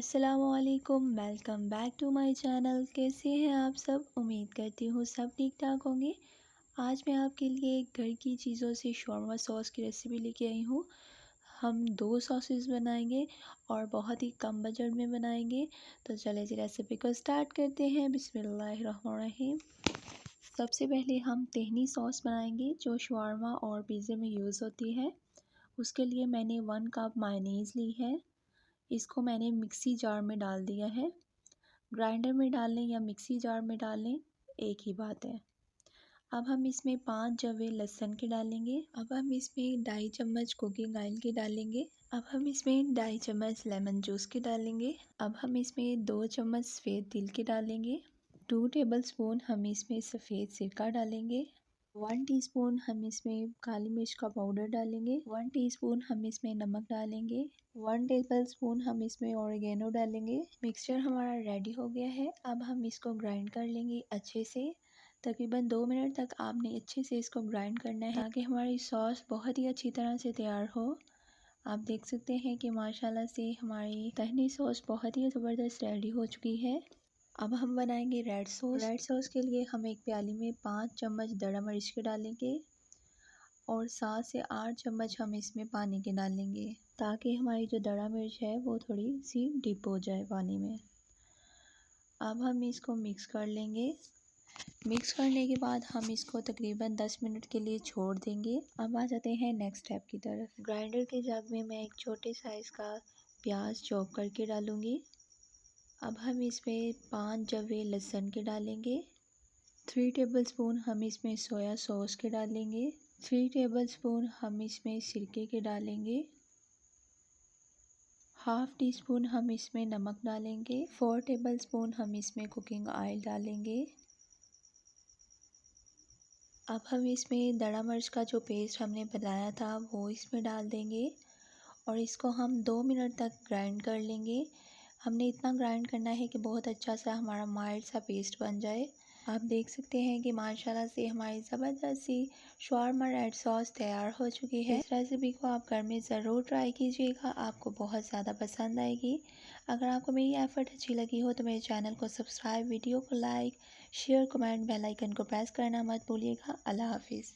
अस्सलामुअलैकुम, welcome back to my channel. कैसे हैं आप सब? उम्मीद करती हूँ सब ठीक ठाक होंगे। आज मैं आपके लिए घर की चीज़ों से शौरमा सॉस की रेसिपी लेके आई हूँ। हम 2 सॉसेस बनाएंगे और बहुत ही कम बजट में बनाएंगे। तो चले जी रेसिपी को स्टार्ट करते हैं। बिस्मिल्लाहिर्रहमानिर्रहीम। सबसे पहले हम तहनी सॉस बनाएंगे जो शौरमा और पिज़्ज़े में यूज़ होती है। उसके लिए मैंने 1 कप मायोनीज़ ली है। इसको मैंने मिक्सी जार में डाल दिया है। ग्राइंडर में डाल लें या मिक्सी जार में डाल लें, एक ही बात है। अब हम इसमें 5 जवे लहसुन के डालेंगे। अब हम इसमें 2.5 चम्मच कुकिंग ऑयल के डालेंगे। अब हम इसमें 2.5 चम्मच लेमन जूस के डालेंगे। अब हम इसमें 2 चम्मच सफ़ेद तिल के डालेंगे। 2 टेबलस्पून हम इसमें सफ़ेद सिरका डालेंगे। 1 टीस्पून हम इसमें काली मिर्च का पाउडर डालेंगे। 1 टीस्पून हम इसमें नमक डालेंगे। 1 टेबलस्पून हम इसमें ऑरिगेनो डालेंगे। मिक्सचर हमारा रेडी हो गया है। अब हम इसको ग्राइंड कर लेंगे अच्छे से। तकरीबन 2 मिनट तक आपने अच्छे से इसको ग्राइंड करना है ताकि हमारी सॉस बहुत ही अच्छी तरह से तैयार हो। आप देख सकते हैं कि माशाल्लाह से हमारी तहनी सॉस बहुत ही ज़बरदस्त रेडी हो चुकी है। अब हम बनाएंगे रेड सॉस। रेड सॉस के लिए हम एक प्याली में 5 चम्मच दड़ा मिर्च के डालेंगे और 7 से 8 चम्मच हम इसमें पानी के डालेंगे ताकि हमारी जो दड़ा मिर्च है वो थोड़ी सी डिप हो जाए पानी में। अब हम इसको मिक्स कर लेंगे। मिक्स करने के बाद हम इसको तकरीबन 10 मिनट के लिए छोड़ देंगे। अब आ जाते हैं नेक्स्ट स्टेप की तरफ। ग्राइंडर के जग में मैं एक छोटे साइज़ का प्याज चॉप करके डालूँगी। अब हम इसमें 5 जवे लहसुन के डालेंगे। 3 टेबलस्पून हम इसमें सोया सॉस के डालेंगे। 3 टेबलस्पून हम इसमें सिरके के डालेंगे। हाफ़ टी स्पून हम इसमें नमक डालेंगे। 4 टेबलस्पून हम इसमें कुकिंग ऑयल डालेंगे। अब हम इसमें दड़ा मिर्च का जो पेस्ट हमने बनाया था वो इसमें डाल देंगे और इसको हम 2 मिनट तक ग्राइंड कर लेंगे। हमने इतना ग्राइंड करना है कि बहुत अच्छा सा हमारा माइल्ड सा पेस्ट बन जाए। आप देख सकते हैं कि माशाल्लाह से हमारी ज़बरदस्त सी शौरमा रेड सॉस तैयार हो चुकी है। इस रेसिपी को आप घर में ज़रूर ट्राई कीजिएगा, आपको बहुत ज़्यादा पसंद आएगी। अगर आपको मेरी एफर्ट अच्छी लगी हो तो मेरे चैनल को सब्सक्राइब, वीडियो को like, share, comment, bell icon को प्रेस करना मत भूलिएगा। अल्लाह हाफिज़।